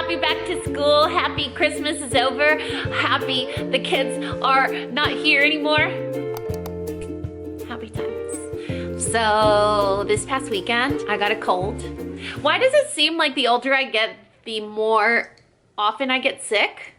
happy back to school. Happy Christmas is over. Happy the kids are not here anymore. Happy times. So this past weekend, I got a cold. Why does it seem like the older I get, the more often I get sick?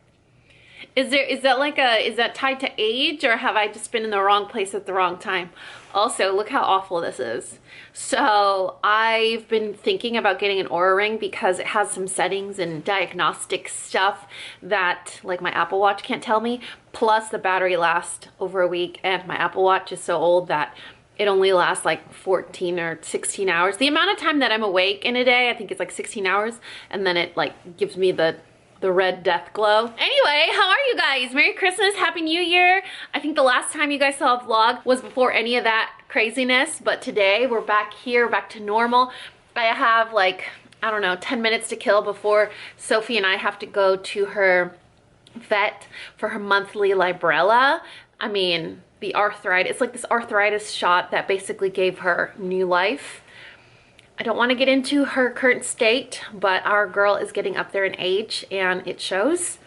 Is that tied to age, or have I just been in the wrong place at the wrong time? Also, look how awful this is. So I've been thinking about getting an Oura Ring because it has some settings and diagnostic stuff that like my Apple Watch can't tell me. Plus the battery lasts over a week, and my Apple Watch is so old that it only lasts like 14 or 16 hours. The amount of time that I'm awake in a day, I think it's like 16 hours, and then it like gives me the red death glow. Anyway, how are you guys? Merry Christmas, Happy New Year. I think the last time you guys saw a vlog was before any of that craziness, but today we're back here, back to normal. I have like, I don't know, 10 minutes to kill before Sophie and I have to go to her vet for her monthly Lybrella. I mean, the arthritis, it's like this arthritis shot that basically gave her new life. I don't want to get into her current state, but our girl is getting up there in age and it shows.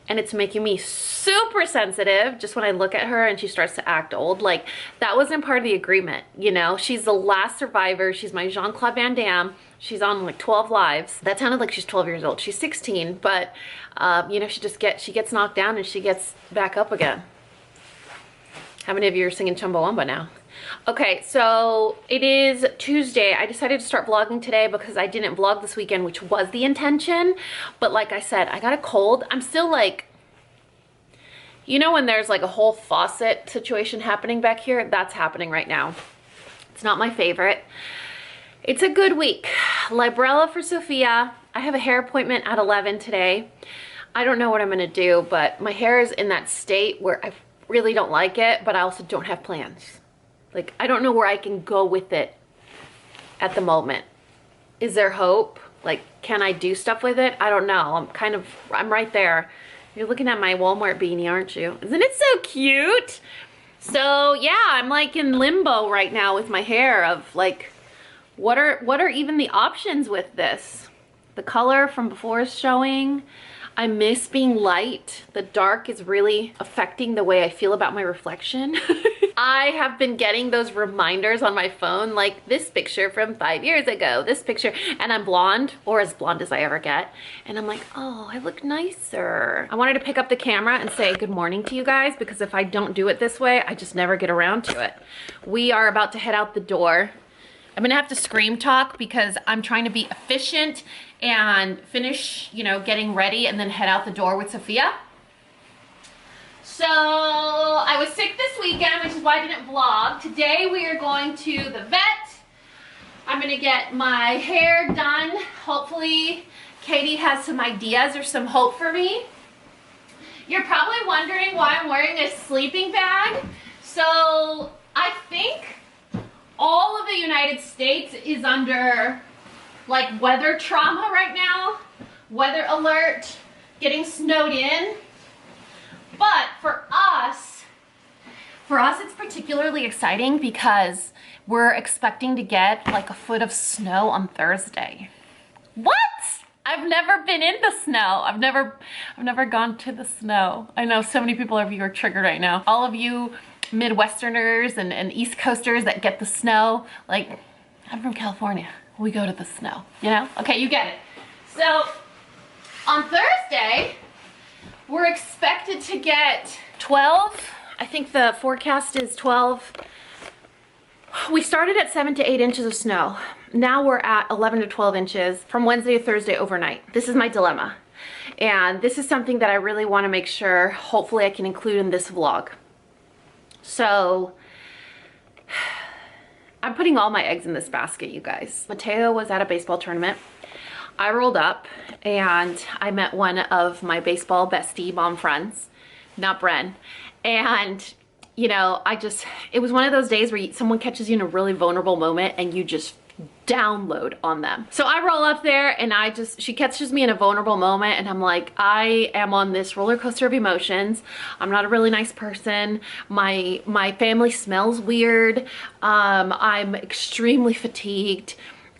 And it's making me super sensitive just when I look at her and she starts to act old. Like, that wasn't part of the agreement, you know? She's the last survivor. She's my Jean-Claude Van Damme. She's on like 12 lives. That sounded like she's 12 years old. She's 16, but you know, she gets knocked down and she gets back up again. How many of you are singing Chumbawamba now? Okay, so it is Tuesday. I decided to start vlogging today because I didn't vlog this weekend, which was the intention. But like I said, I got a cold. I'm still like, you know when there's like a whole faucet situation happening back here? That's happening right now. It's not my favorite. It's a good week. Lybrella for Sophia. I have a hair appointment at 11 today. I don't know what I'm gonna do, but my hair is in that state where I really don't like it, but I also don't have plans. Like, I don't know where I can go with it at the moment. Is there hope? Like, can I do stuff with it? I don't know. I'm right there. You're looking at my Walmart beanie, aren't you? Isn't it so cute? So yeah, I'm like in limbo right now with my hair of like, what are even the options with this? The color from before is showing. I miss being light. The dark is really affecting the way I feel about my reflection. I have been getting those reminders on my phone, like this picture from 5 years ago, this picture, and I'm blonde, or as blonde as I ever get. And I'm like, oh, I look nicer. I wanted to pick up the camera and say good morning to you guys, because if I don't do it this way, I just never get around to it. We are about to head out the door. I'm gonna have to scream talk because I'm trying to be efficient and finish, you know, getting ready and then head out the door with Sophia. So I was sick this weekend, which is why I didn't vlog. Today we are going to the vet. I'm gonna get my hair done. Hopefully Katie has some ideas or some hope for me. You're probably wondering why I'm wearing a sleeping bag. So I think all of the United States is under like weather trauma right now, weather alert, getting snowed in. But for us it's particularly exciting because we're expecting to get like a foot of snow on Thursday. What? I've never been in the snow. I've never gone to the snow. I know so many people of you are triggered right now. All of you Midwesterners and East Coasters that get the snow, like, I'm from California. We go to the snow, you know? Okay, you get it. So on Thursday, we're expected to get 12. I think the forecast is 12. We started at 7 to 8 inches of snow. Now we're at 11 to 12 inches from Wednesday to Thursday overnight. This is my dilemma. And this is something that I really want to make sure, hopefully I can include in this vlog. So I'm putting all my eggs in this basket, you guys. Mateo was at a baseball tournament. I rolled up and I met one of my baseball bestie mom friends, not Bren. And you know, it was one of those days where someone catches you in a really vulnerable moment and you just download on them. So I roll up there and she catches me in a vulnerable moment and I'm like, I am on this roller coaster of emotions. I'm not a really nice person. My family smells weird. I'm extremely fatigued.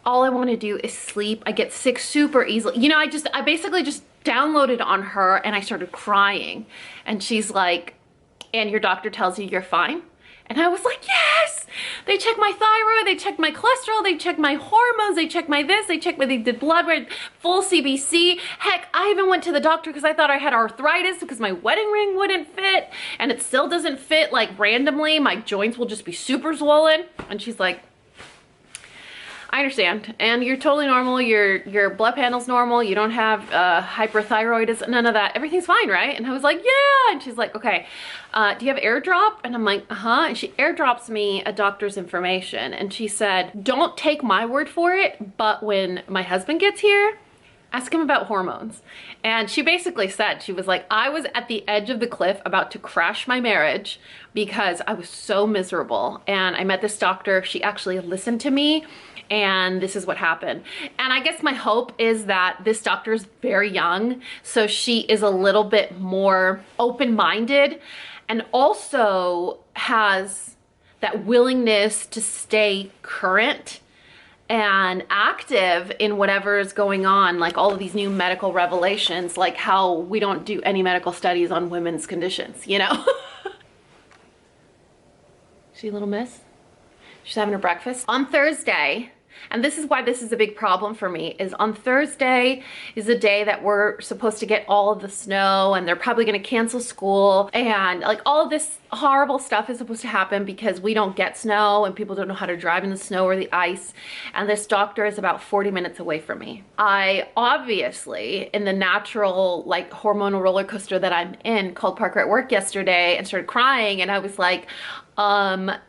all I want to do is sleep. I get sick super easily. You know, I basically just downloaded on her and I started crying. And she's like, and your doctor tells you you're fine? And I was like, yes! They checked my thyroid, they checked my cholesterol, they checked my hormones, they checked my this, they did blood work, full CBC. Heck, I even went to the doctor because I thought I had arthritis because my wedding ring wouldn't fit, and it still doesn't fit, like randomly. My joints will just be super swollen. And she's like, I understand, and you're totally normal, your blood panel's normal, you don't have hyperthyroidism, none of that, everything's fine, right? And I was like, yeah, and she's like, okay, do you have AirDrop? And I'm like, uh-huh, and she AirDrops me a doctor's information, and she said, don't take my word for it, but when my husband gets here, ask him about hormones. And she basically said, she was like, I was at the edge of the cliff about to crash my marriage because I was so miserable, and I met this doctor, she actually listened to me, and this is what happened. And I guess my hope is that this doctor is very young, so she is a little bit more open-minded and also has that willingness to stay current and active in whatever is going on, like all of these new medical revelations, like how we don't do any medical studies on women's conditions, you know? She a little miss? She's having her breakfast. On Thursday, and this is why this is a big problem for me, is on Thursday is the day that we're supposed to get all of the snow, and they're probably gonna cancel school, and like all of this horrible stuff is supposed to happen because we don't get snow and people don't know how to drive in the snow or the ice, and this doctor is about 40 minutes away from me. I obviously, in the natural like hormonal roller coaster that I'm in, called Parker at work yesterday and started crying, and I was like,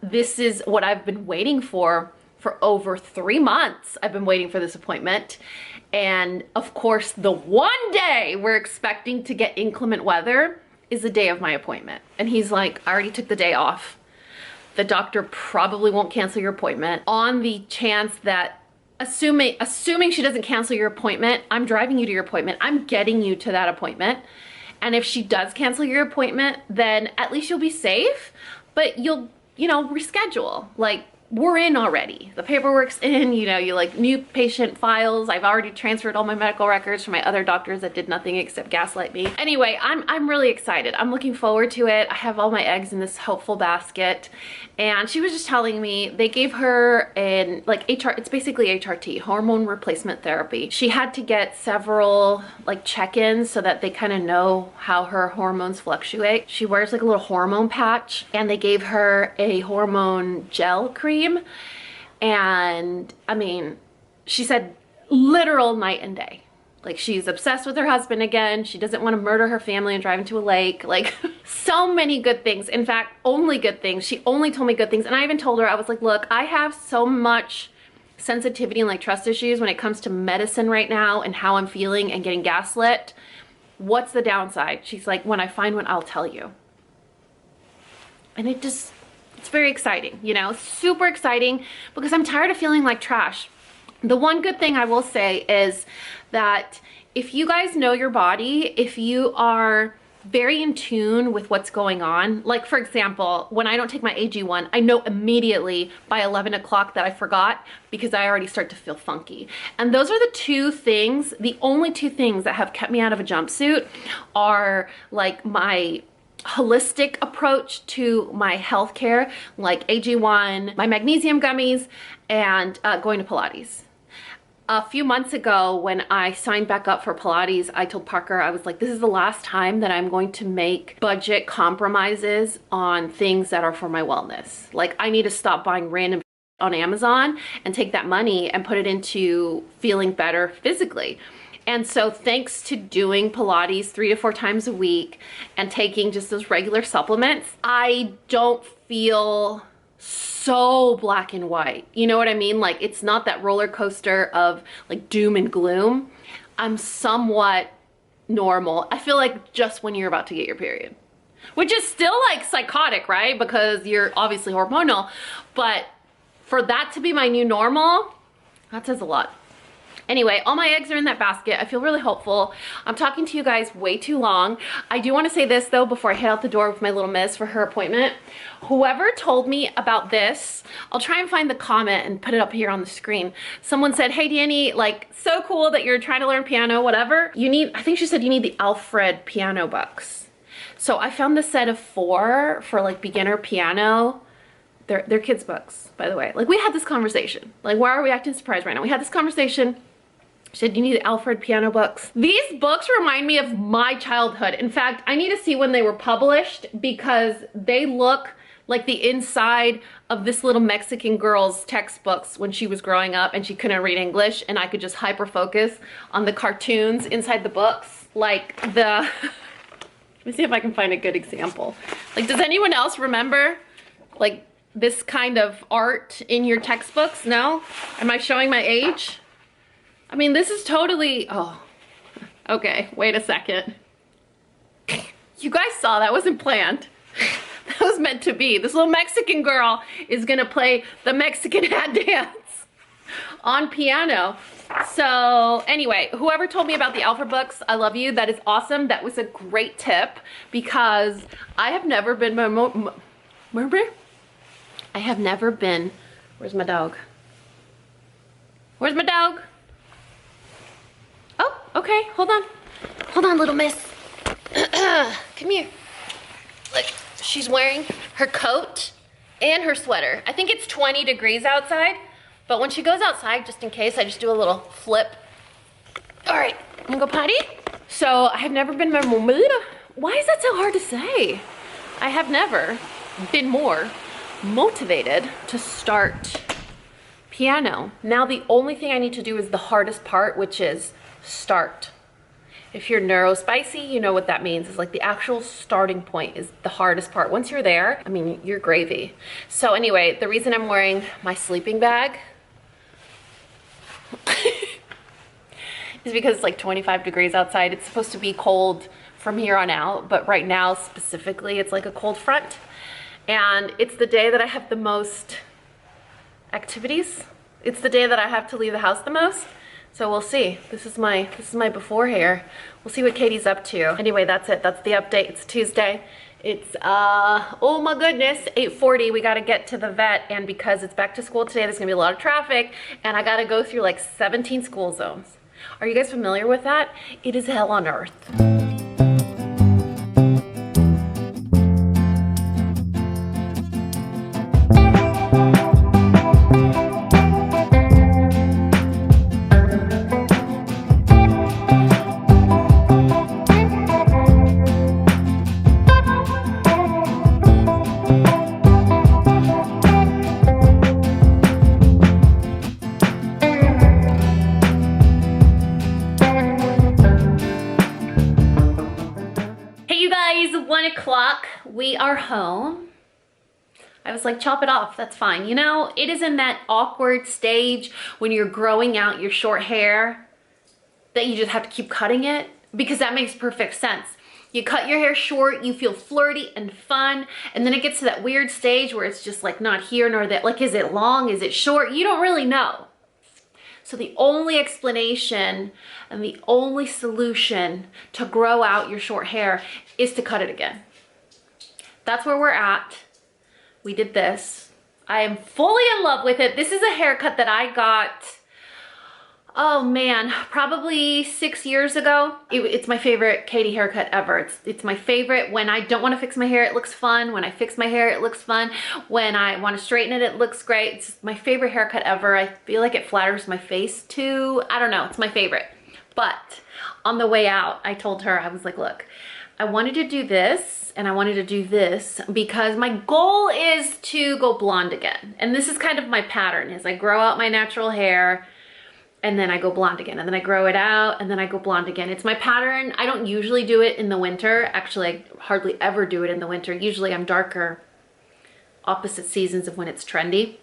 this is what I've been waiting for over 3 months. I've been waiting for this appointment. And of course, the one day we're expecting to get inclement weather is the day of my appointment. And he's like, I already took the day off. The doctor probably won't cancel your appointment. On the chance that, assuming she doesn't cancel your appointment, I'm driving you to your appointment. I'm getting you to that appointment. And if she does cancel your appointment, then at least you'll be safe, but you'll, you know, reschedule. Like, we're in already. The paperwork's in, you know, you like new patient files. I've already transferred all my medical records from my other doctors that did nothing except gaslight me. Anyway, I'm really excited. I'm looking forward to it. I have all my eggs in this hopeful basket. And she was just telling me they gave her an like it's basically HRT, hormone replacement therapy. She had to get several like check-ins so that they kind of know how her hormones fluctuate. She wears like a little hormone patch, and they gave her a hormone gel cream. And I mean, she said literal night and day. Like, she's obsessed with her husband again. She doesn't want to murder her family and drive into a lake. Like, so many good things. In fact, only good things. She only told me good things. And I even told her, I was like, look, I have so much sensitivity and like trust issues when it comes to medicine right now and how I'm feeling and getting gaslit. What's the downside? She's like, when I find one, I'll tell you. And it's very exciting, you know, super exciting, because I'm tired of feeling like trash. The one good thing I will say is that if you guys know your body, if you are very in tune with what's going on, like for example, when I don't take my AG1, I know immediately by 11 o'clock that I forgot, because I already start to feel funky. And those are the two things, the only two things that have kept me out of a jumpsuit are like my holistic approach to my healthcare, like AG1, my magnesium gummies, and going to Pilates. A few months ago, when I signed back up for Pilates, I told Parker, I was like, this is the last time that I'm going to make budget compromises on things that are for my wellness. Like, I need to stop buying random on Amazon and take that money and put it into feeling better physically. And so thanks to doing Pilates 3 to 4 times a week and taking just those regular supplements, I don't feel so black and white. You know what I mean? Like, it's not that roller coaster of like doom and gloom. I'm somewhat normal. I feel like just when you're about to get your period, which is still like psychotic, right? Because you're obviously hormonal, but for that to be my new normal, that says a lot. Anyway, all my eggs are in that basket. I feel really hopeful. I'm talking to you guys way too long. I do want to say this though before I head out the door with my little miss for her appointment. Whoever told me about this, I'll try and find the comment and put it up here on the screen. Someone said, hey Dani, like, so cool that you're trying to learn piano, whatever. You need, I think she said you need the Alfred piano books. So I found the set of 4 for like beginner piano. They're kids books, by the way. Like, we had this conversation. Like, why are we acting surprised right now? We had this conversation. She said, you need Alfred piano books. These books remind me of my childhood. In fact, I need to see when they were published because they look like the inside of this little Mexican girl's textbooks when she was growing up and she couldn't read English, and I could just hyper focus on the cartoons inside the books. Like the, let me see if I can find a good example. Like, does anyone else remember like this kind of art in your textbooks? No? Am I showing my age? I mean, this is totally, oh, okay, wait a second. You guys saw that wasn't planned. That was meant to be. This little Mexican girl is gonna play the Mexican hat dance on piano. So anyway, whoever told me about the Alfred books, I love you. That is awesome. That was a great tip because I have never been, I have never been, where's my dog? Where's my dog? Oh, okay, hold on. Hold on, little miss. Come here. Look, she's wearing her coat and her sweater. I think it's 20 degrees outside, but when she goes outside, just in case, I just do a little flip. All right, I'm gonna go potty. So I have never been, why is that so hard to say? I have never been more motivated to start piano. Now the only thing I need to do is the hardest part, which is start. If you're neurospicy, you know what that means. It's like the actual starting point is the hardest part. Once you're there, I mean, you're gravy. So anyway, the reason I'm wearing my sleeping bag is because it's like 25 degrees outside. It's supposed to be cold from here on out, but right now specifically, it's like a cold front. And it's the day that I have the most activities. It's the day that I have to leave the house the most. So we'll see. This is my before hair. We'll see what Katie's up to. Anyway, that's it. That's the update. It's Tuesday. It's oh my goodness, 8:40. We gotta get to the vet, and because it's back to school today, there's gonna be a lot of traffic, and I gotta go through like 17 school zones. Are you guys familiar with that? It is hell on earth. We are home. I was like, chop it off, that's fine. You know, it is in that awkward stage when you're growing out your short hair that you just have to keep cutting it, because that makes perfect sense. You cut your hair short, you feel flirty and fun, and then it gets to that weird stage where it's just like not here nor there. Like, is it long, is it short? You don't really know. So the only explanation and the only solution to grow out your short hair is to cut it again. That's where we're at. We did this. I am fully in love with it. This is a haircut that I got, oh man, probably 6 years ago. It's my favorite Katie haircut ever. It's my favorite. When I don't want to fix my hair, it looks fun. When I fix my hair, it looks fun. When I want to straighten it, it looks great. It's my favorite haircut ever. I feel like it flatters my face too. I don't know, it's my favorite. But on the way out, I told her, I was like, look, I wanted to do this and I wanted to do this because my goal is to go blonde again. And this is kind of my pattern, is I grow out my natural hair and then I go blonde again, and then I grow it out and then I go blonde again. It's my pattern. I don't usually do it in the winter. Actually, I hardly ever do it in the winter. Usually I'm darker opposite seasons of when it's trendy.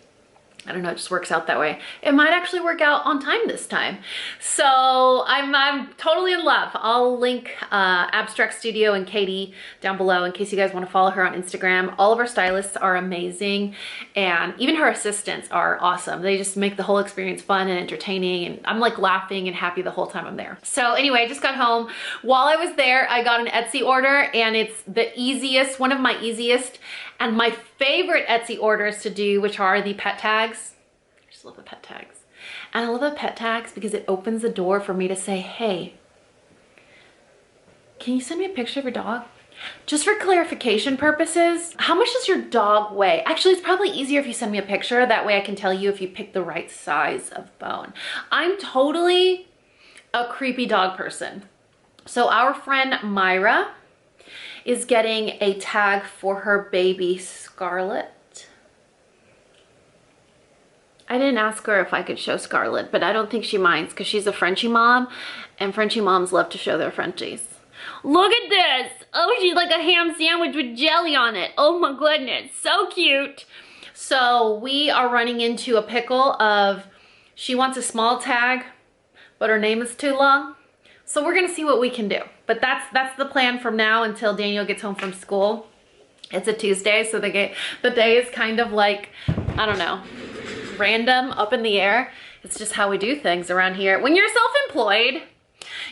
I don't know, it just works out that way. It might actually work out on time this time. So I'm totally in love. I'll link Abstract Studio and Katie down below in case you guys want to follow her on Instagram. All of our stylists are amazing, and even her assistants are awesome. They just make the whole experience fun and entertaining, and I'm like laughing and happy the whole time I'm there. So anyway, I just got home. While I was there, I got an Etsy order, and it's the easiest, one of my easiest and my favorite Etsy orders to do, which are the pet tags. I just love the pet tags. And I love the pet tags because it opens the door for me to say, hey, can you send me a picture of your dog? Just for clarification purposes, how much does your dog weigh? Actually, it's probably easier if you send me a picture. That way I can tell you if you pick the right size of bone. I'm totally a creepy dog person. So our friend Myra is getting a tag for her baby Scarlet. I didn't ask her if I could show Scarlet, but I don't think she minds because she's a Frenchie mom, and Frenchie moms love to show their Frenchies. Look at this! Oh, she's like a ham sandwich with jelly on it. Oh my goodness, so cute. So we are running into a pickle of, she wants a small tag, but her name is too long. So we're gonna see what we can do. But that's the plan from now until Daniel gets home from school. It's a Tuesday, so the day is kind of like, I don't know, random, up in the air. It's just how we do things around here. When you're self-employed,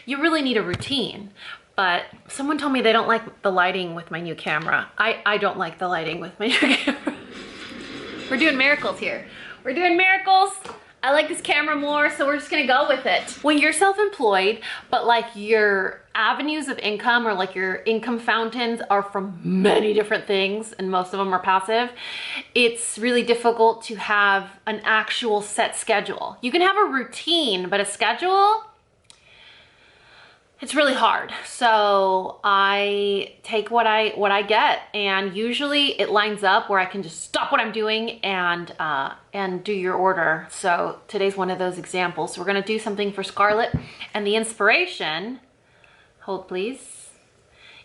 you really need a routine. But someone told me they don't like the lighting with my new camera. I don't like the lighting with my new camera. We're doing miracles here. We're doing miracles. I like this camera more, so we're just gonna go with it. When you're self-employed, but like your avenues of income or like your income fountains are from many different things, and most of them are passive, it's really difficult to have an actual set schedule. You can have a routine, but a schedule, it's really hard. So I take what I get, and usually it lines up where I can just stop what I'm doing and do your order. So today's one of those examples. So we're gonna do something for Scarlet, and the inspiration, hold please,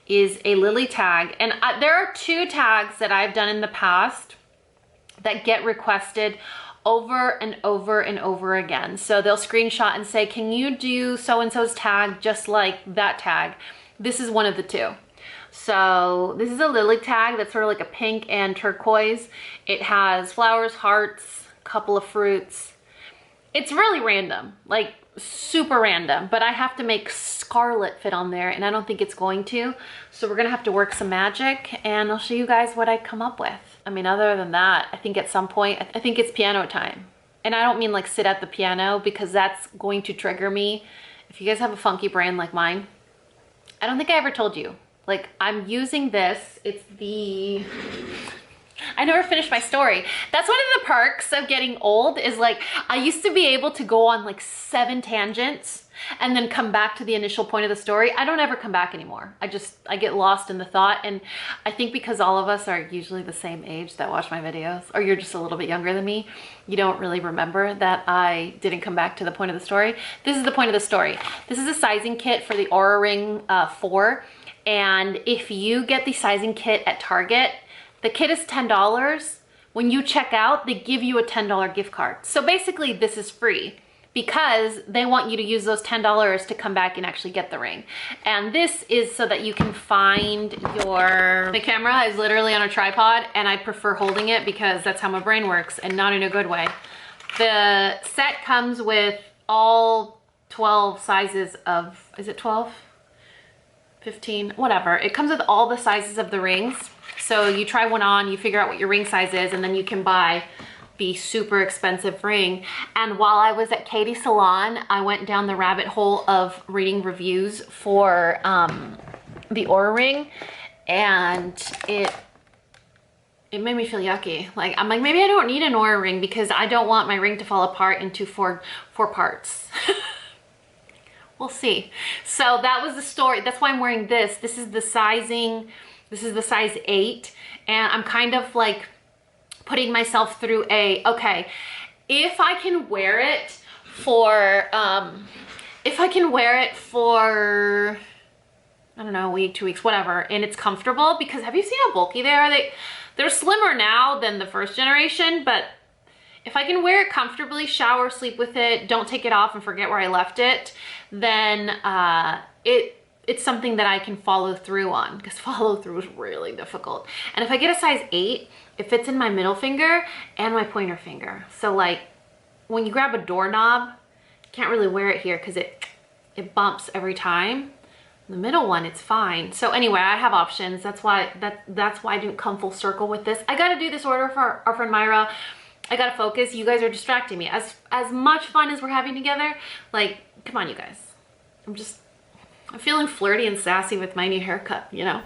is a lily tag. And there are 2 tags that I've done in the past that get requested over and over and over again. So they'll screenshot and say, can you do so-and-so's tag just like that tag? This is one of the 2. So this is a lily tag that's sort of like a pink and turquoise. It has flowers, hearts, a couple of fruits. It's really random, like super random, but I have to make Scarlet fit on there, and I don't think it's going to. So we're gonna have to work some magic, and I'll show you guys what I come up with. I mean, other than that, I think at some point, I think it's piano time. And I don't mean like sit at the piano, because that's going to trigger me. If you guys have a funky brain like mine, I don't think I ever told you. Like, I'm using this, it's the, I never finished my story. That's one of the perks of getting old, is like, I used to be able to go on like 7 tangents and then come back to the initial point of the story. I don't ever come back anymore. I get lost in the thought. And I think because all of us are usually the same age that watch my videos, or you're just a little bit younger than me, you don't really remember that I didn't come back to the point of the story. This is the point of the story. This is a sizing kit for the Aura Ring 4. And if you get the sizing kit at Target, the kit is $10. When you check out, they give you a $10 gift card. So basically this is free, because they want you to use those $10 to come back and actually get the ring. And this is so that you can find your... The camera is literally on a tripod, and I prefer holding it because that's how my brain works, and not in a good way. The set comes with all 12 sizes of... Is it 12? 15? Whatever. It comes with all the sizes of the rings. So you try one on, you figure out what your ring size is, and then you can buy the super expensive ring. And while I was at Katie's salon, I went down the rabbit hole of reading reviews for the Aura Ring, and it made me feel yucky. Like, I'm like, maybe I don't need an Aura Ring because I don't want my ring to fall apart into four parts. We'll see. So that was the story. That's why I'm wearing this. This is the sizing. This is the size 8, and I'm kind of like putting myself through okay, if I can wear it for, I don't know, a week, 2 weeks, whatever, and it's comfortable, because have you seen how bulky they are? They're slimmer now than the first generation, but if I can wear it comfortably, shower, sleep with it, don't take it off and forget where I left it, then it's something that I can follow through on, because follow through is really difficult. And if I get a size 8, it fits in my middle finger and my pointer finger. So like when you grab a doorknob, you can't really wear it here because it bumps every time. The middle one, it's fine. So anyway, I have options. That's why I didn't come full circle with this. I gotta do this order for our friend Myra. I gotta focus. You guys are distracting me. As much fun as we're having together, like, come on, you guys. I'm feeling flirty and sassy with my new haircut, you know?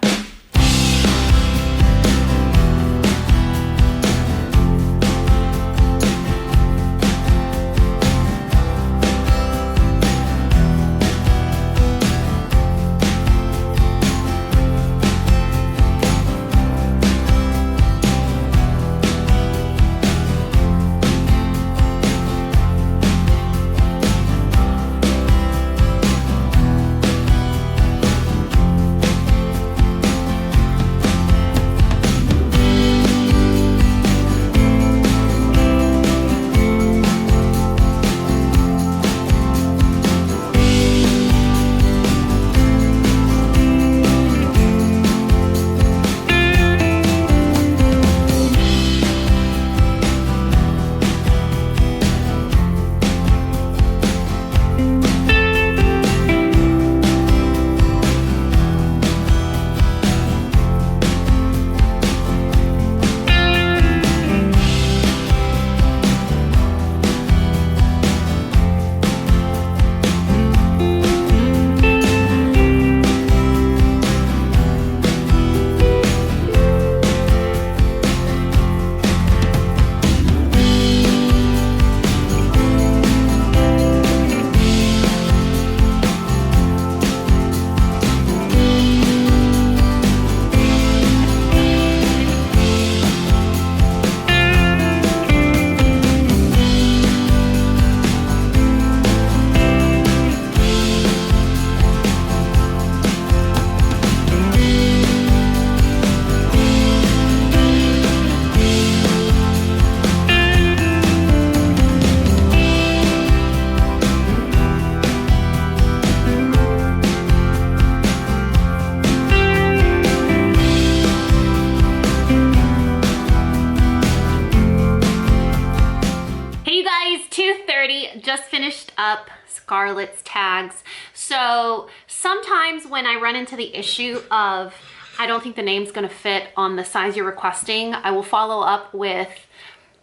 Just finished up Scarlett's tags. So sometimes when I run into the issue of I don't think the name's gonna fit on the size you're requesting, I will follow up with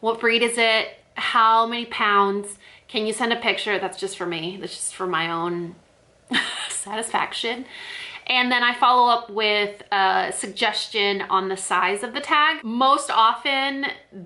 what breed is it, how many pounds, can you send a picture? That's just for me, that's just for my own satisfaction. And then I follow up with a suggestion on the size of the tag. Most often,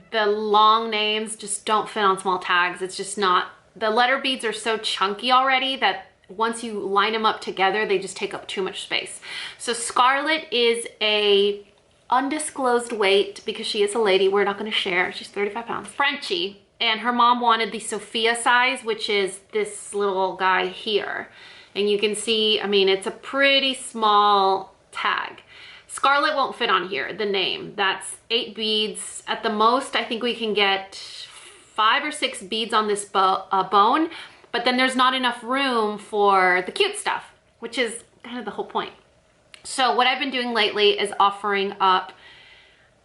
the long names just don't fit on small tags. It's just not, the letter beads are so chunky already that once you line them up together, they just take up too much space. So Scarlett is a undisclosed weight because she is a lady. We're not gonna share. She's 35 pounds. Frenchie, and her mom wanted the Sophia size, which is this little guy here. And you can see, I mean, it's a pretty small tag. Scarlett won't fit on here, the name. That's 8 beads. At the most, I think we can get 5 or 6 beads on this bone, but then there's not enough room for the cute stuff, which is kind of the whole point. So what I've been doing lately is offering up,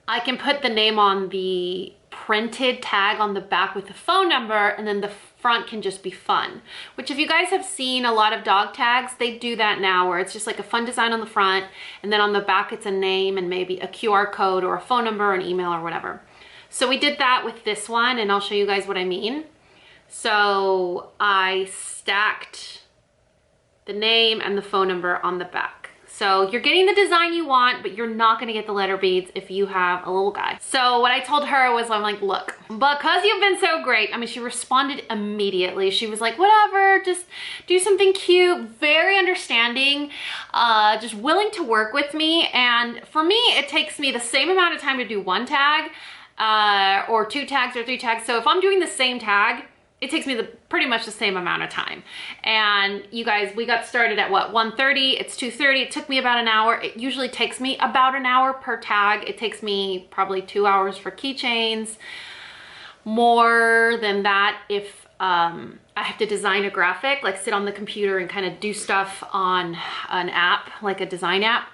I can put the name on the printed tag on the back with the phone number, and then the front can just be fun. Which if you guys have seen a lot of dog tags, they do that now where it's just like a fun design on the front, and then on the back it's a name and maybe a QR code or a phone number or an email or whatever. So we did that with this one, and I'll show you guys what I mean. So I stacked the name and the phone number on the back. So you're getting the design you want, but you're not gonna get the letter beads if you have a little guy. So what I told her was, I'm like, look, because you've been so great, I mean, she responded immediately. She was like, whatever, just do something cute, very understanding, just willing to work with me. And for me, it takes me the same amount of time to do one tag, or 2 tags or 3 tags. So if I'm doing the same tag, it takes me pretty much the same amount of time. And you guys, we got started at what, 1:30, it's 2:30, it took me about an hour. It usually takes me about an hour per tag. It takes me probably 2 hours for keychains, more than that if I have to design a graphic, like sit on the computer and kind of do stuff on an app, like a design app.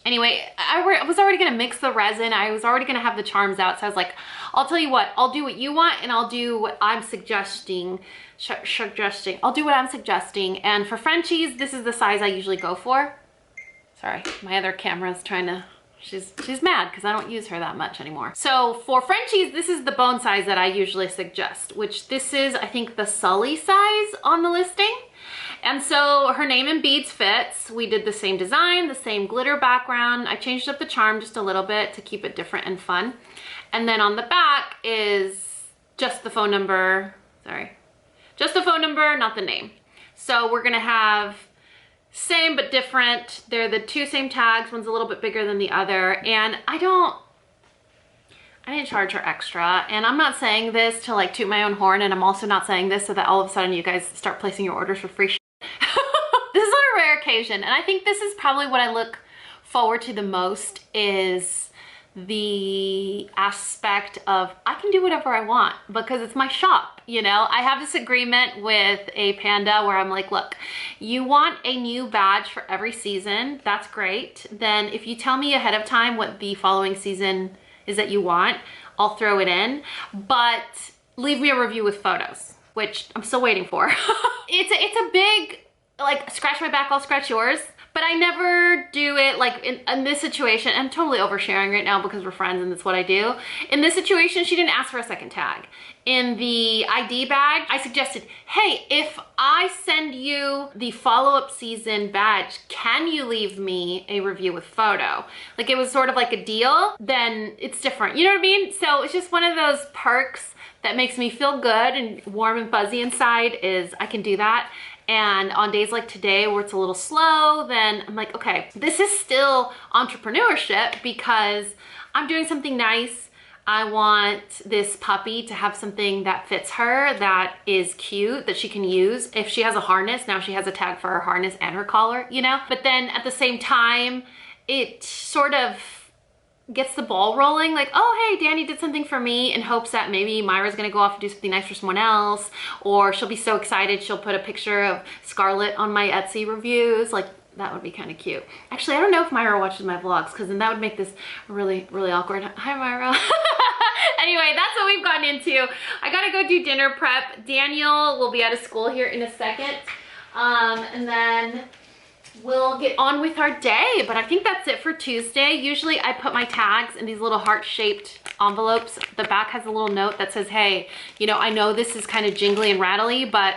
Anyway, I was already gonna mix the resin. I was already gonna have the charms out. So I was like, I'll tell you what, I'll do what you want and I'll do what I'm suggesting. I'll do what I'm suggesting. And for Frenchies, this is the size I usually go for. Sorry, my other camera's trying to, she's mad because I don't use her that much anymore. So for Frenchies, this is the bone size that I usually suggest, which this is, I think, the Sully size on the listing. And so her name in beads fits. We did the same design, the same glitter background. I changed up the charm just a little bit to keep it different and fun. And then on the back is just the phone number, sorry. Just the phone number, not the name. So we're gonna have same but different. They're the two same tags. One's a little bit bigger than the other. And I didn't charge her extra. And I'm not saying this to like toot my own horn, and I'm also not saying this so that all of a sudden you guys start placing your orders for free shit. This is on a rare occasion. And I think this is probably what I look forward to the most, is the aspect of I can do whatever I want because it's my shop, you know? I have this agreement with a panda where I'm like, look, you want a new badge for every season, that's great. Then if you tell me ahead of time what the following season is that you want, I'll throw it in, but leave me a review with photos, which I'm still waiting for. It's a big, like, scratch my back, I'll scratch yours. But I never do it like in this situation. I'm totally oversharing right now because we're friends and that's what I do. In this situation, she didn't ask for a second tag. In the ID bag, I suggested, hey, if I send you the follow-up season badge, can you leave me a review with photo? Like it was sort of like a deal, then it's different. You know what I mean? So it's just one of those perks that makes me feel good and warm and fuzzy inside, is I can do that. And on days like today where it's a little slow, then I'm like, okay, this is still entrepreneurship because I'm doing something nice. I want this puppy to have something that fits her, that is cute, that she can use. If she has a harness, now she has a tag for her harness and her collar, you know? But then at the same time, it sort of gets the ball rolling, like, oh, hey, Dani did something for me, in hopes that maybe Myra's gonna go off and do something nice for someone else, or she'll be so excited she'll put a picture of Scarlett on my Etsy reviews. Like, that would be kind of cute. Actually, I don't know if Myra watches my vlogs, because then that would make this really, really awkward. Hi, Myra. Anyway, that's what we've gotten into. I gotta go do dinner prep. Daniel will be out of school here in a second, and then we'll get on with our day. But I think that's it for Tuesday. Usually I put my tags in these little heart-shaped envelopes. The back has a little note that says, hey, you know, I know this is kind of jingly and rattly, but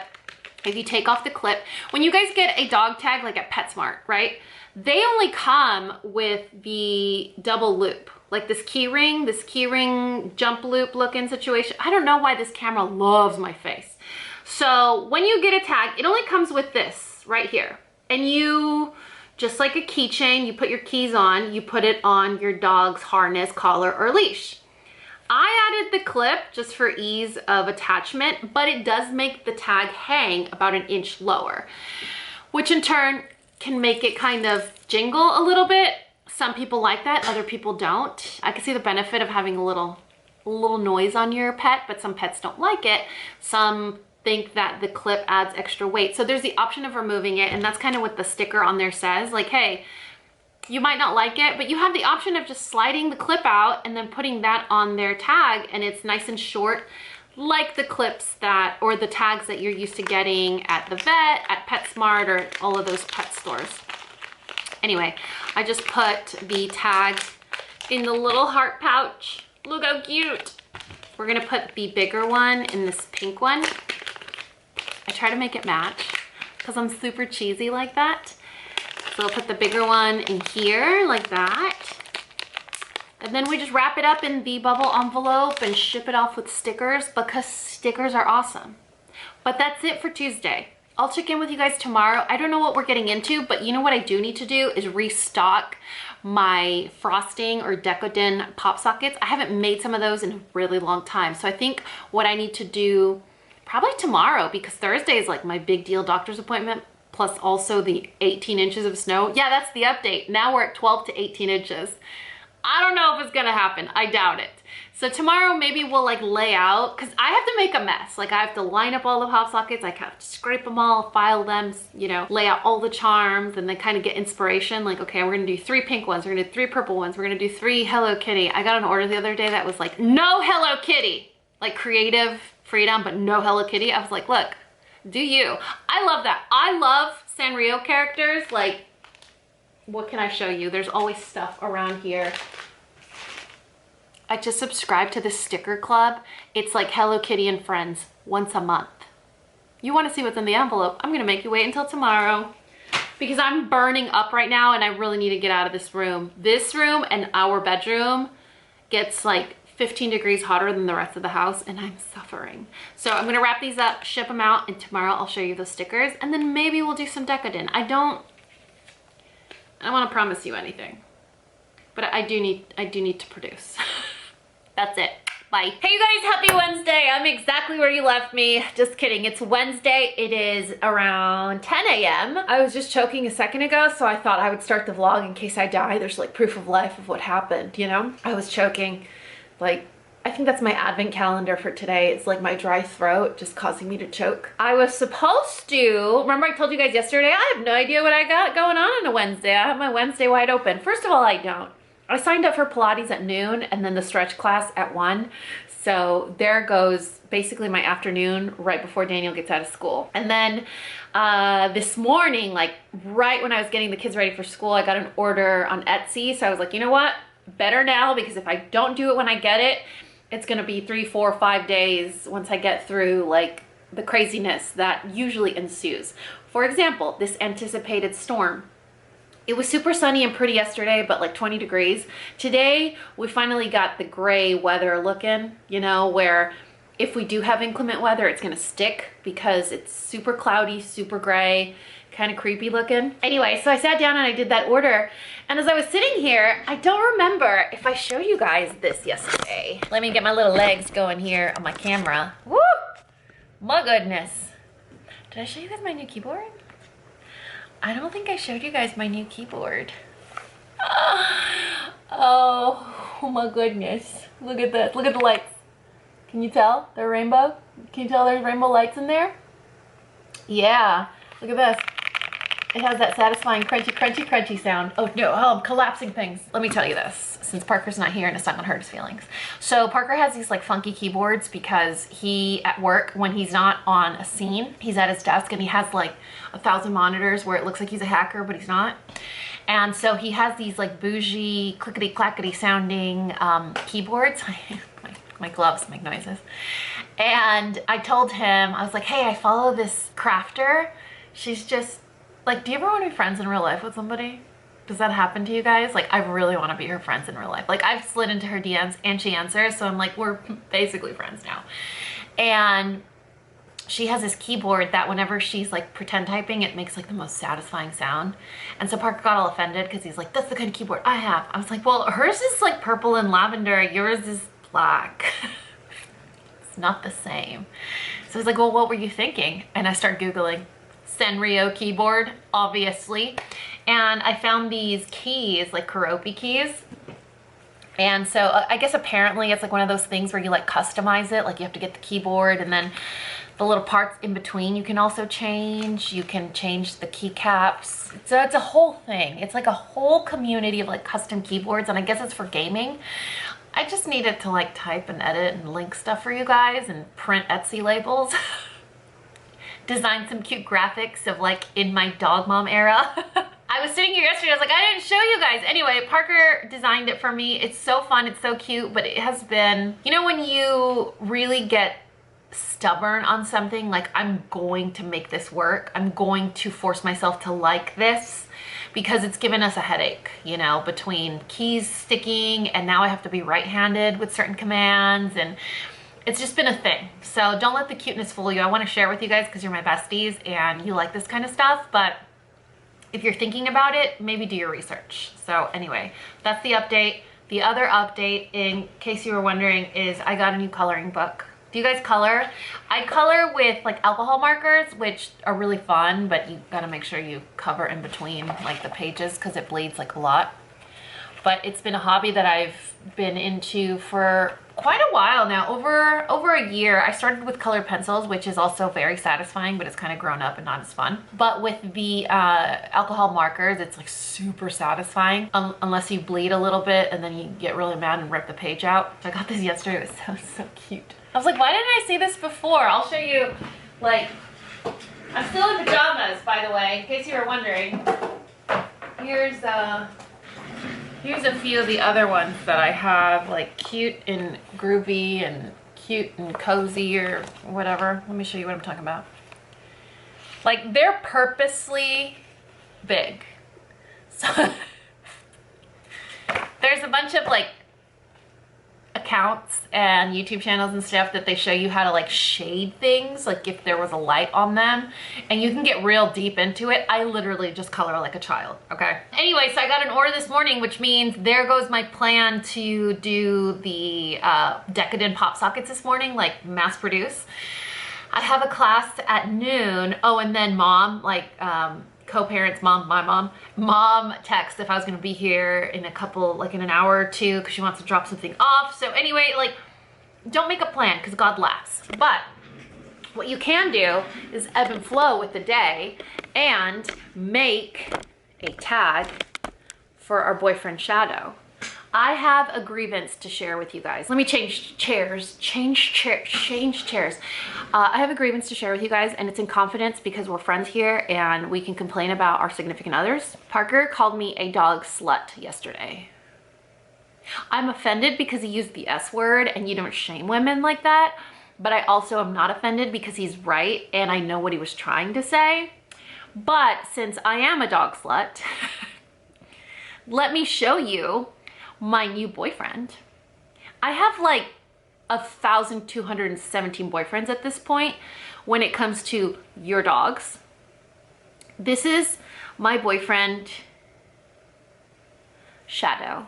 if you take off the clip, when you guys get a dog tag like at PetSmart, right, they only come with the double loop, like this key ring jump loop looking situation. I don't know why this camera loves my face. So when you get a tag, it only comes with this right here. And you, just like a keychain, you put your keys on, you put it on your dog's harness, collar, or leash. I added the clip just for ease of attachment, but it does make the tag hang about an inch lower, which in turn can make it kind of jingle a little bit. Some people like that, other people don't. I can see the benefit of having a little noise on your pet, but some pets don't like it. Some think that the clip adds extra weight. So there's the option of removing it, and that's kind of what the sticker on there says. Like, hey, you might not like it, but you have the option of just sliding the clip out and then putting that on their tag, and it's nice and short, like the clips that, or the tags that you're used to getting at the vet, at PetSmart, or all of those pet stores. Anyway, I just put the tag in the little heart pouch. Look how cute. We're gonna put the bigger one in this pink one. I try to make it match because I'm super cheesy like that. So I'll put the bigger one in here like that. And then we just wrap it up in the bubble envelope and ship it off with stickers because stickers are awesome. But that's it for Tuesday. I'll check in with you guys tomorrow. I don't know what we're getting into, but you know what I do need to do is restock my frosting or Decodin pop sockets. I haven't made some of those in a really long time. So I think what I need to do probably tomorrow, because Thursday is like my big deal doctor's appointment, plus also the 18 inches of snow. Yeah, that's the update. Now we're at 12 to 18 inches. I don't know if it's gonna happen. I doubt it. So tomorrow maybe we'll like lay out, because I have to make a mess. Like I have to line up all the pop sockets, I have to scrape them all, file them, you know, lay out all the charms, and then kind of get inspiration. Like, okay, we're gonna do 3 pink ones, we're gonna do 3 purple ones, we're gonna do 3 Hello Kitty. I got an order the other day that was like, no Hello Kitty. Like creative freedom, but no Hello Kitty. I was like, look, do you. I love that. I love Sanrio characters. Like, what can I show you? There's always stuff around here. I just subscribed to this sticker club. It's like Hello Kitty and Friends once a month. You want to see what's in the envelope? I'm gonna make you wait until tomorrow because I'm burning up right now and I really need to get out of this room. This room and our bedroom gets like 15 degrees hotter than the rest of the house and I'm suffering. So I'm gonna wrap these up, ship them out, and tomorrow I'll show you the stickers and then maybe we'll do some decadent. I don't want to promise you anything, but I do need to produce. That's it. Bye. Hey you guys, happy Wednesday. I'm exactly where you left me. Just kidding. It's Wednesday. It is around 10 a.m. I was just choking a second ago, so I thought I would start the vlog in case I die. There's like proof of life of what happened, you know? I was choking. Like, I think that's my advent calendar for today. It's like my dry throat just causing me to choke. I was supposed to, remember I told you guys yesterday, I have no idea what I got going on a Wednesday. I have my Wednesday wide open. First of all, I don't. I signed up for Pilates at noon and then the stretch class at 1. So there goes basically my afternoon right before Daniel gets out of school. And then this morning, like right when I was getting the kids ready for school, I got an order on Etsy. So I was like, you know what? Better now, because if I don't do it when I get it, it's gonna be 3, 4, 5 days once I get through like the craziness that usually ensues. For example, this anticipated storm. It was super sunny and pretty yesterday, but like 20 degrees. Today, we finally got the gray weather looking, you know, where if we do have inclement weather, it's gonna stick because it's super cloudy, super gray, kind of creepy looking. Anyway, so I sat down and I did that order. And as I was sitting here, I don't remember if I showed you guys this yesterday. Let me get my little legs going here on my camera. Woo! My goodness. Did I show you guys my new keyboard? I don't think I showed you guys my new keyboard. Oh my goodness. Look at this. Look at the lights. Can you tell? They're rainbow? Can you tell there's rainbow lights in there? Yeah. Look at this. It has that satisfying crunchy, crunchy, crunchy sound. Oh no, oh, I'm collapsing things. Let me tell you this, since Parker's not here and it's not gonna hurt his feelings. So Parker has these like funky keyboards because he, at work, when he's not on a scene, he's at his desk and he has like 1,000 monitors where it looks like he's a hacker, but he's not. And so he has these like bougie, clickety clackety sounding keyboards. My gloves make noises. And I told him, I was like, hey, I follow this crafter. She's just like, do you ever want to be friends in real life with somebody? Does that happen to you guys? Like, I really want to be her friends in real life. Like, I've slid into her DMs and she answers, so I'm like, we're basically friends now. And she has this keyboard that whenever she's like pretend typing, it makes like the most satisfying sound. And so Parker got all offended because he's like, that's the kind of keyboard I have. I was like, well, hers is like purple and lavender, yours is black. It's not the same. So he's like, well, what were you thinking? And I start Googling Sanrio keyboard, obviously. And I found these keys, like Keroppi keys. And so I guess apparently it's like one of those things where you like customize it. Like you have to get the keyboard and then the little parts in between you can also change. You can change the keycaps. So it's a whole thing. It's like a whole community of like custom keyboards, and I guess it's for gaming. I just needed to like type and edit and link stuff for you guys and print Etsy labels. Design some cute graphics of like in my dog mom era. I was sitting here yesterday, I was like, I didn't show you guys. Anyway, Parker designed it for me. It's so fun, it's so cute, but it has been, you know, when you really get stubborn on something, like I'm going to make this work. I'm going to force myself to like this because it's given us a headache, you know, between keys sticking and now I have to be right-handed with certain commands, and it's just been a thing. So don't let the cuteness fool you. I want to share with you guys because you're my besties and you like this kind of stuff, but if you're thinking about it, maybe do your research. So anyway, that's the update. The other update, in case you were wondering, is I got a new coloring book. Do you guys color? I color with like alcohol markers, which are really fun, but you gotta make sure you cover in between like the pages because it bleeds like a lot. but it's been a hobby that I've been into for quite a while now, over a year. I started with colored pencils, which is also very satisfying, but it's kind of grown up and not as fun. But with the alcohol markers, it's like super satisfying, unless you bleed a little bit and then you get really mad and rip the page out. I got this yesterday. It was so cute. I was like, why didn't I see this before? I'll show you. Like, I'm still in pajamas, by the way, in case you were wondering. Here's a few of the other ones that I have, like cute and groovy and cute and cozy or whatever. Let me show you what I'm talking about. Like, they're purposely big. So there's a bunch of like accounts and YouTube channels and stuff that they show you how to like shade things, like if there was a light on them, and you can get real deep into it. I literally just color like a child, okay? Anyway, so I got an order this morning, which means there goes my plan to do the decadent pop sockets this morning, like mass produce. I have a class at noon. Oh, and then mom, like co-parents, my mom text if I was gonna be here in a couple, like in an hour or two, because she wants to drop something off. So anyway, like, don't make a plan because God laughs. But what you can do is ebb and flow with the day and make a tag for our boyfriend Shadow. I have a grievance to share with you guys. Let me change chairs. I have a grievance to share with you guys, and it's in confidence because we're friends here and we can complain about our significant others. Parker called me a dog slut yesterday. I'm offended because he used the S word, and you don't shame women like that. But I also am not offended because he's right and I know what he was trying to say. But since I am a dog slut, let me show you my new boyfriend. I have like 1,217 boyfriends at this point when it comes to your dogs. This is my boyfriend, Shadow.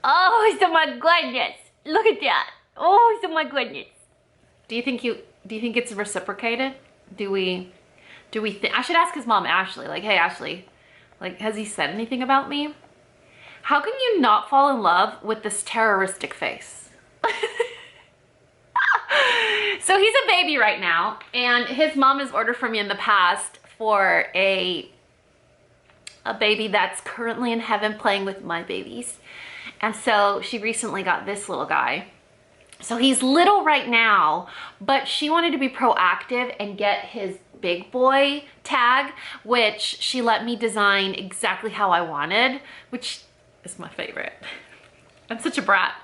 Oh, so my goodness. Look at that. Oh, so my goodness. Do you think it's reciprocated? Do we think, I should ask his mom, Ashley, like, hey, Ashley, like, has he said anything about me? How can you not fall in love with this terroristic face? So he's a baby right now, and his mom has ordered for me in the past for a baby that's currently in heaven playing with my babies. And so she recently got this little guy. So he's little right now, but she wanted to be proactive and get his big boy tag, which she let me design exactly how I wanted, which is my favorite. I'm such a brat.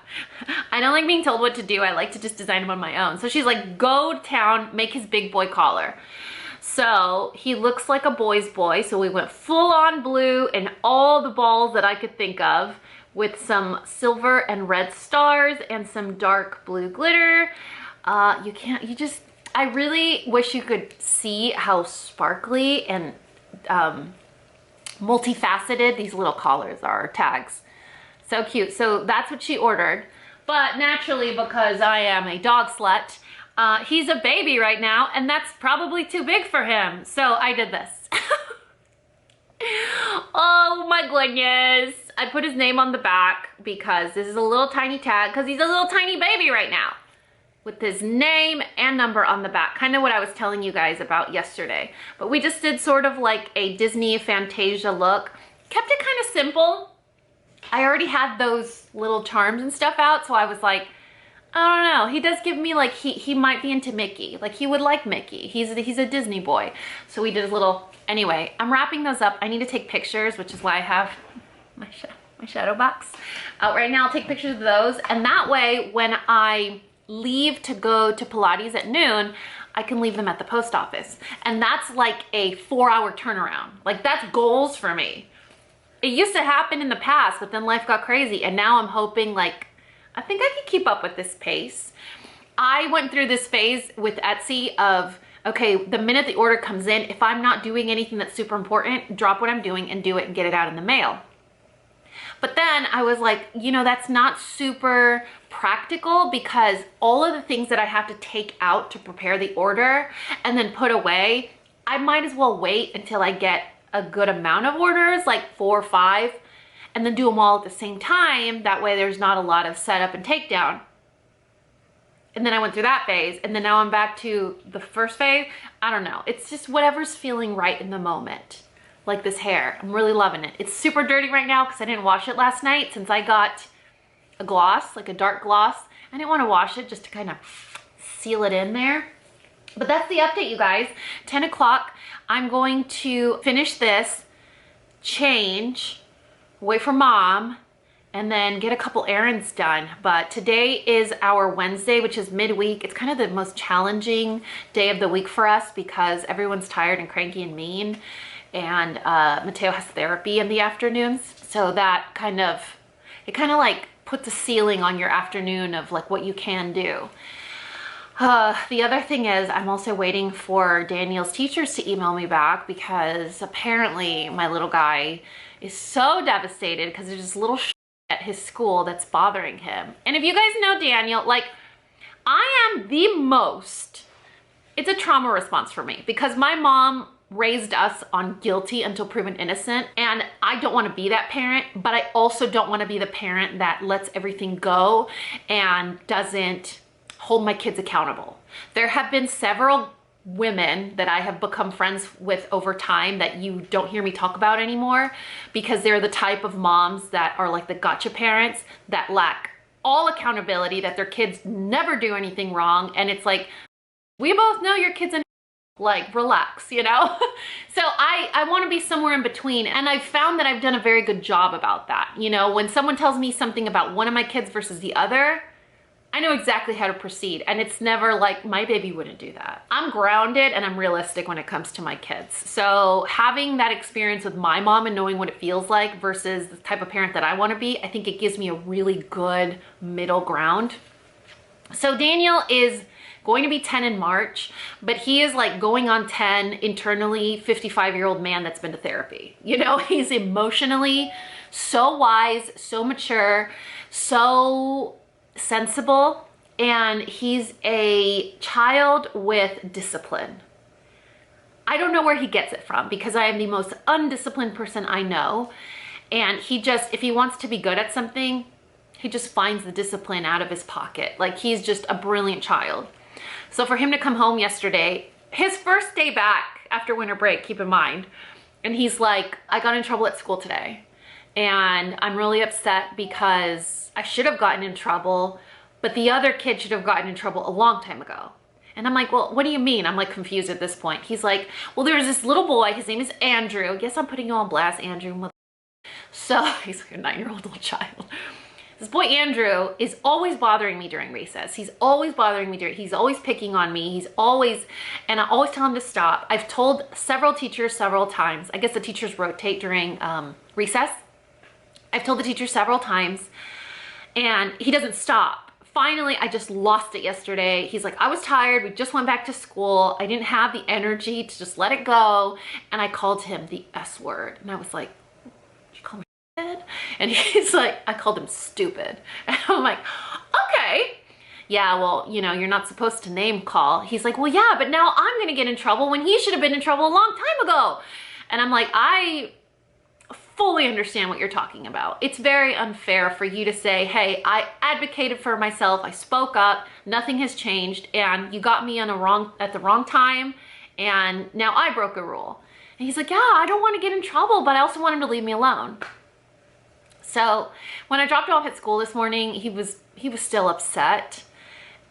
I don't like being told what to do. I like to just design them on my own. So she's like, go to town, make his big boy collar. So he looks like a boy's boy. So we went full on blue and all the balls that I could think of, with some silver and red stars and some dark blue glitter. I really wish you could see how sparkly and multifaceted these little collars are, tags. So cute. So that's what she ordered. But naturally, because I am a dog slut, he's a baby right now, and that's probably too big for him. So I did this. Oh my goodness. I put his name on the back because this is a little tiny tag, because he's a little tiny baby right now, with his name and number on the back. Kind of what I was telling you guys about yesterday. But we just did sort of like a Disney Fantasia look. Kept it kind of simple. I already had those little charms and stuff out, so I was like, I don't know. He does give me like, he might be into Mickey. Like, he would like Mickey. He's a Disney boy. So we did a little, anyway, I'm wrapping those up. I need to take pictures, which is why I have my shadow box out right now. I'll take pictures of those. And that way, when I leave to go to Pilates at noon, I can leave them at the post office. And that's like a 4-hour turnaround. Like, that's goals for me. It used to happen in the past, but then life got crazy. And now I'm hoping, like, I think I can keep up with this pace. I went through this phase with Etsy of, okay, the minute the order comes in, if I'm not doing anything that's super important, drop what I'm doing and do it and get it out in the mail. But then I was like, you know, that's not super practical, because all of the things that I have to take out to prepare the order and then put away, I might as well wait until I get a good amount of orders, like 4 or 5, and then do them all at the same time. That way there's not a lot of setup and takedown. And then I went through that phase, and then now I'm back to the first phase. I don't know. It's just whatever's feeling right in the moment. Like this hair, I'm really loving it. It's super dirty right now because I didn't wash it last night since I got a gloss, like a dark gloss. I didn't want to wash it just to kind of seal it in there. But that's the update, you guys. 10 o'clock, I'm going to finish this, change, wait for mom, and then get a couple errands done. But today is our Wednesday, which is midweek. It's kind of the most challenging day of the week for us because everyone's tired and cranky and mean. And Mateo has therapy in the afternoons. So that kind of like puts a ceiling on your afternoon of like what you can do. The other thing is I'm also waiting for Daniel's teachers to email me back because apparently my little guy is so devastated because there's this little at his school that's bothering him. And if you guys know Daniel, like I am the most, it's a trauma response for me because my mom raised us on guilty until proven innocent. And I don't want to be that parent, but I also don't want to be the parent that lets everything go and doesn't hold my kids accountable. There have been several women that I have become friends with over time that you don't hear me talk about anymore because they're the type of moms that are like the gotcha parents that lack all accountability, that their kids never do anything wrong. And it's like, we both know your kids, like, relax, you know? So I want to be somewhere in between. And I've found that I've done a very good job about that. You know, when someone tells me something about one of my kids versus the other, I know exactly how to proceed. And it's never like, my baby wouldn't do that. I'm grounded and I'm realistic when it comes to my kids. So having that experience with my mom and knowing what it feels like versus the type of parent that I want to be, I think it gives me a really good middle ground. So Daniel is going to be 10 in March, but he is like going on 10 internally, 55-year-old man that's been to therapy. You know, he's emotionally so wise, so mature, so sensible, and he's a child with discipline. I don't know where he gets it from because I am the most undisciplined person I know. And he just, if he wants to be good at something, he just finds the discipline out of his pocket. Like he's just a brilliant child. So for him to come home yesterday, his first day back after winter break, keep in mind, and he's like, I got in trouble at school today. And I'm really upset because I should have gotten in trouble, but the other kid should have gotten in trouble a long time ago. And I'm like, well, what do you mean? I'm like confused at this point. He's like, well, there's this little boy, his name is Andrew. Yes, I'm putting you on blast, Andrew. So he's like a 9-year-old little child. This boy Andrew is always bothering me during recess. He's always bothering me he's always picking on me. He's always, and I always tell him to stop. I've told several teachers several times. I guess the teachers rotate during recess. I've told the teacher several times and he doesn't stop. Finally, I just lost it yesterday. He's like, I was tired. We just went back to school. I didn't have the energy to just let it go. And I called him the S word. And I was like, did you call me stupid? And he's like, I called him stupid. And I'm like, okay. Yeah, well, you know, you're not supposed to name call. He's like, well, yeah, but now I'm going to get in trouble when he should have been in trouble a long time ago. And I'm like, I fully understand what you're talking about. It's very unfair for you to say, hey, I advocated for myself, I spoke up, nothing has changed, and you got me on at the wrong time, and now I broke a rule. And he's like, yeah, I don't want to get in trouble, but I also want him to leave me alone. So when I dropped him off at school this morning, he was still upset.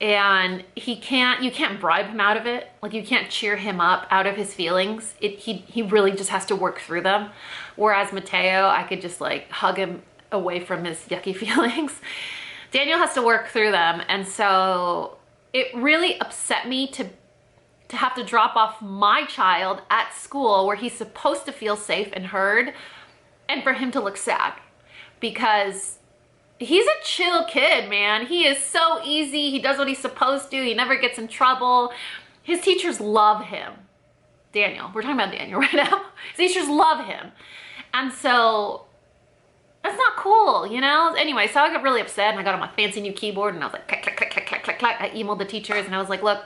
And you can't bribe him out of it. Like you can't cheer him up out of his feelings. He really just has to work through them. Whereas Mateo, I could just like hug him away from his yucky feelings. Daniel has to work through them. And so it really upset me to have to drop off my child at school where he's supposed to feel safe and heard, and for him to look sad because he's a chill kid, man. He is so easy. He does what he's supposed to. He never gets in trouble. His teachers love him. Daniel, we're talking about Daniel right now. His teachers love him. And so that's not cool, you know? Anyway, so I got really upset and I got on my fancy new keyboard and I was like, clack, clack, clack, clack, clack, clack, clack. I emailed the teachers and I was like, look,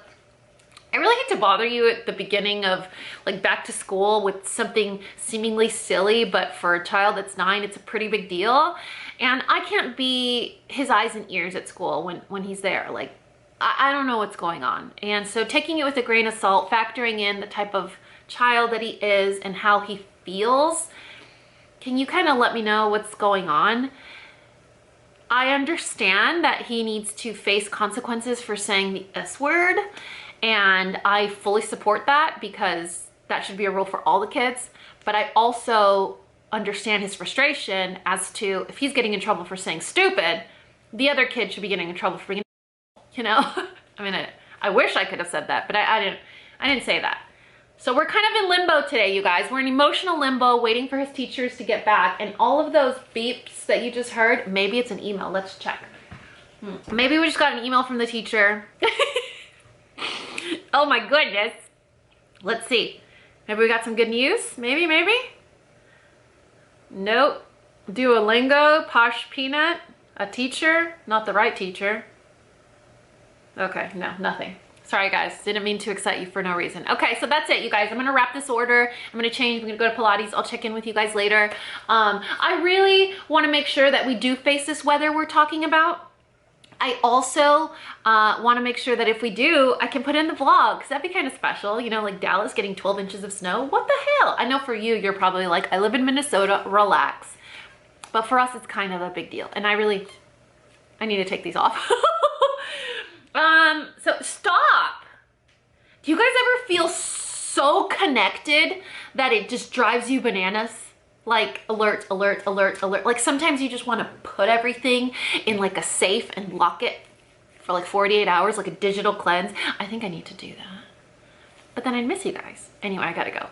I really hate to bother you at the beginning of like back to school with something seemingly silly, but for a child that's 9, it's a pretty big deal. And I can't be his eyes and ears at school when he's there. Like, I don't know what's going on. And so taking it with a grain of salt, factoring in the type of child that he is and how he feels, can you kind of let me know what's going on? I understand that he needs to face consequences for saying the S word, and I fully support that because that should be a rule for all the kids. But I also understand his frustration as to if he's getting in trouble for saying stupid, the other kid should be getting in trouble for being, you know? I mean, I wish I could have said that, but I didn't say that. So we're kind of in limbo today, you guys. We're in emotional limbo, waiting for his teachers to get back. And all of those beeps that you just heard, maybe it's an email. Let's check. Maybe we just got an email from the teacher. Oh my goodness. Let's see. Maybe we got some good news? Maybe? Nope. Duolingo, Posh Peanut, a teacher, not the right teacher. Okay, no, nothing. Sorry guys, didn't mean to excite you for no reason. Okay, so that's it, you guys. I'm gonna wrap this order. I'm gonna change, I'm gonna go to Pilates. I'll check in with you guys later. I really wanna make sure that we do face this weather we're talking about. I also want to make sure that if we do, I can put in the vlog, because that'd be kind of special. You know, like Dallas getting 12 inches of snow. What the hell? I know for you, you're probably like, I live in Minnesota, relax. But for us, it's kind of a big deal. And I need to take these off. So stop. Do you guys ever feel so connected that it just drives you bananas? Like alert, alert, alert, alert. Like sometimes you just want to put everything in like a safe and lock it for like 48 hours, like a digital cleanse. I think I need to do that. But then I'd miss you guys. Anyway, I gotta go.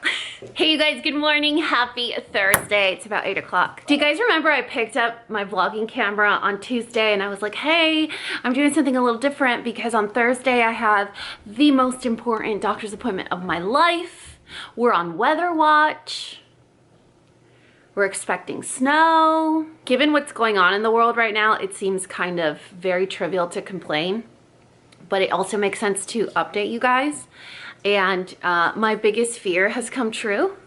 Hey you guys, good morning. Happy Thursday. It's about 8 o'clock. Do you guys remember I picked up my vlogging camera on Tuesday and I was like, hey, I'm doing something a little different because on Thursday I have the most important doctor's appointment of my life. We're on weather watch. We're expecting snow. Given what's going on in the world right now, it seems kind of very trivial to complain, but it also makes sense to update you guys. And my biggest fear has come true.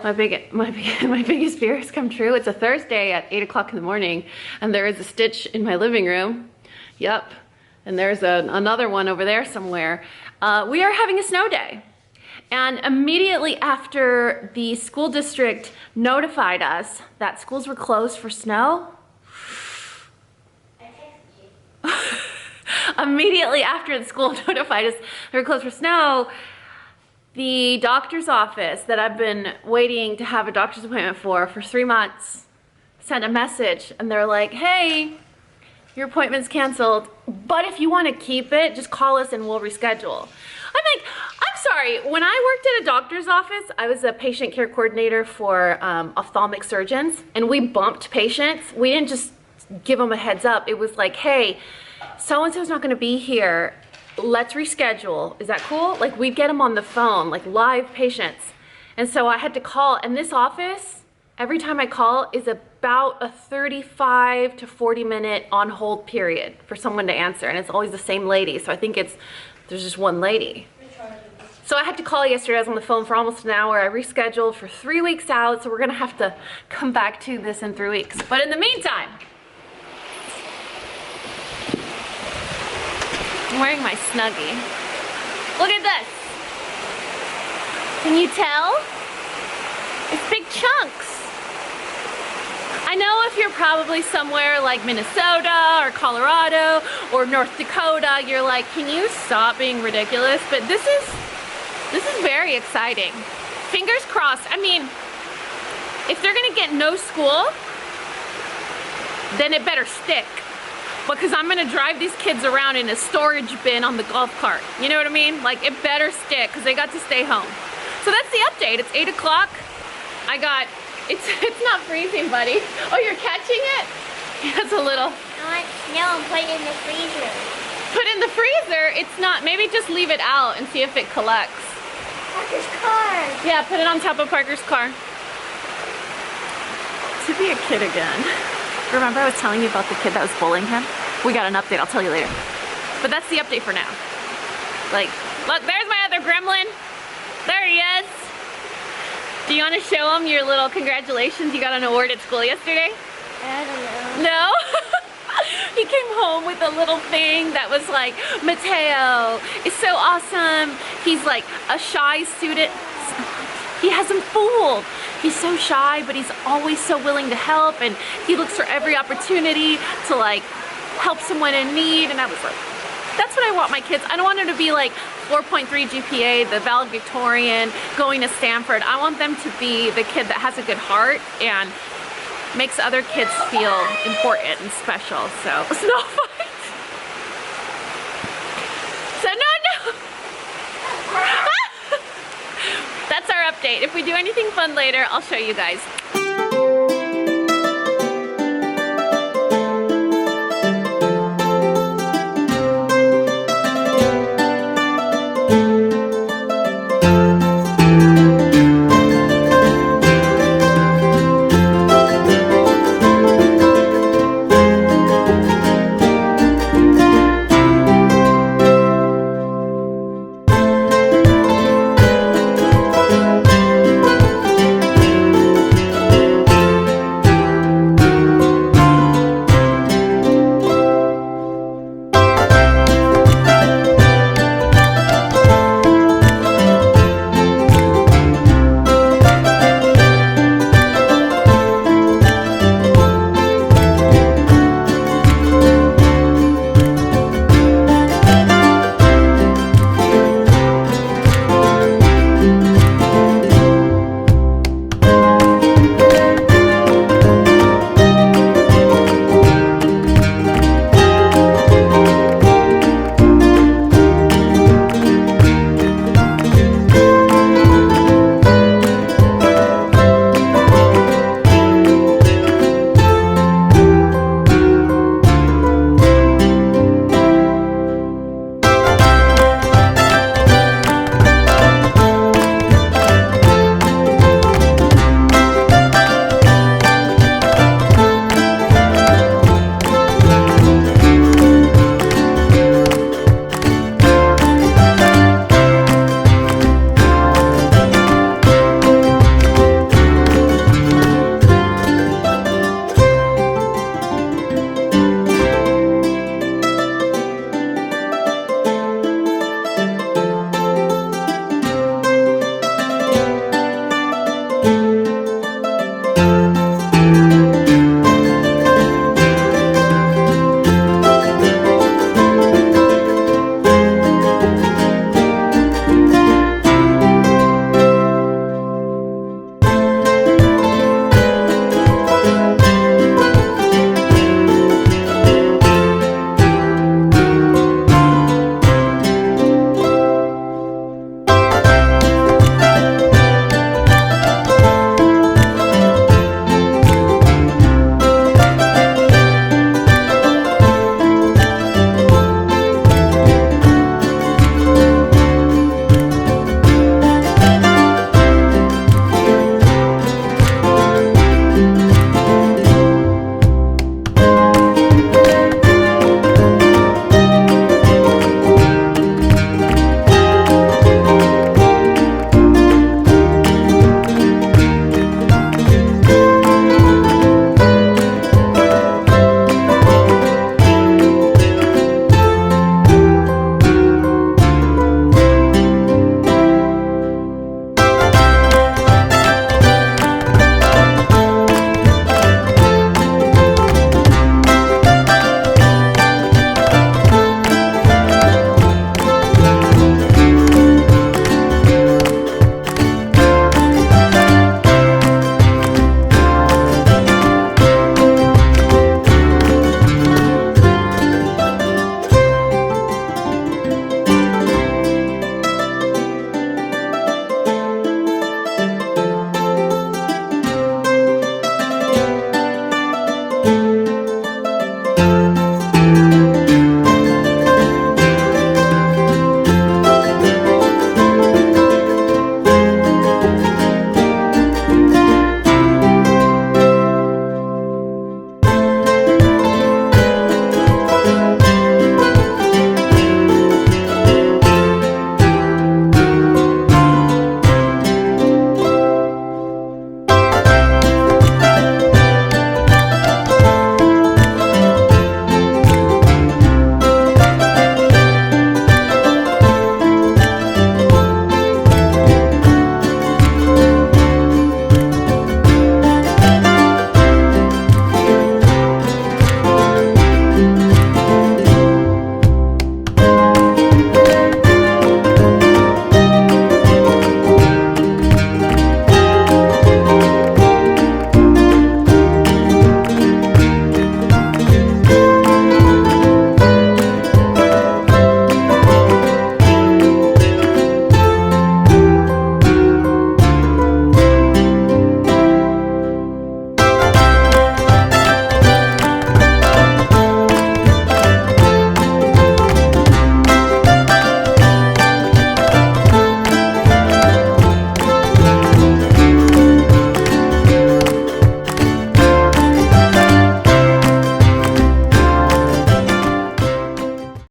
My biggest fear has come true. It's a Thursday at 8 o'clock in the morning, and there is a stitch in my living room. Yep, and there's another one over there somewhere. We are having a snow day. And immediately after the school district notified us that schools were closed for snow, immediately after the school notified us they were closed for snow, the doctor's office that I've been waiting to have a doctor's appointment for 3 months sent a message, and they're like, hey, your appointment's canceled, but if you want to keep it, just call us and we'll reschedule. I'm like, I'm sorry, when I worked at a doctor's office, I was a patient care coordinator for ophthalmic surgeons, and we bumped patients. We didn't just give them a heads up. It was like, hey, so-and-so's not gonna be here. Let's reschedule. Is that cool? Like, we'd get them on the phone, like live patients. And so I had to call, and this office, every time I call, is about a 35 to 40 minute on hold period for someone to answer, and it's always the same lady. So I think there's just one lady. So I had to call yesterday. I was on the phone for almost an hour. I rescheduled for 3 weeks out, so we're gonna have to come back to this in 3 weeks. But in the meantime, I'm wearing my Snuggie. Look at this. Can you tell? It's big chunks. I know if you're probably somewhere like Minnesota or Colorado or North Dakota, you're like, can you stop being ridiculous? But this is very exciting. Fingers crossed. I mean, if they're gonna get no school, then it better stick. Because I'm gonna drive these kids around in a storage bin on the golf cart. You know what I mean? Like, it better stick because they got to stay home. So that's the update. It's 8 o'clock. It's not freezing, buddy. Oh, you're catching it? That's a little. I want snow and put it in the freezer. Put in the freezer? It's not. Maybe just leave it out and see if it collects. Parker's car. Yeah, put it on top of Parker's car. To be a kid again. Remember I was telling you about the kid that was bullying him? We got an update. I'll tell you later. But that's the update for now. Like, look, there's my other gremlin. There he is. Do you want to show him your little congratulations? You got an award at school yesterday? I don't know. No? He came home with a little thing that was like, Mateo is so awesome. He's like a shy student. He has him fooled. He's so shy, but he's always so willing to help, and he looks for every opportunity to like help someone in need. And I was like, that's what I want my kids. I don't want them to be like 4.3 GPA, the valedictorian, going to Stanford. I want them to be the kid that has a good heart and makes other kids feel important and special. So it's no fight. So no. That's our update. If we do anything fun later, I'll show you guys.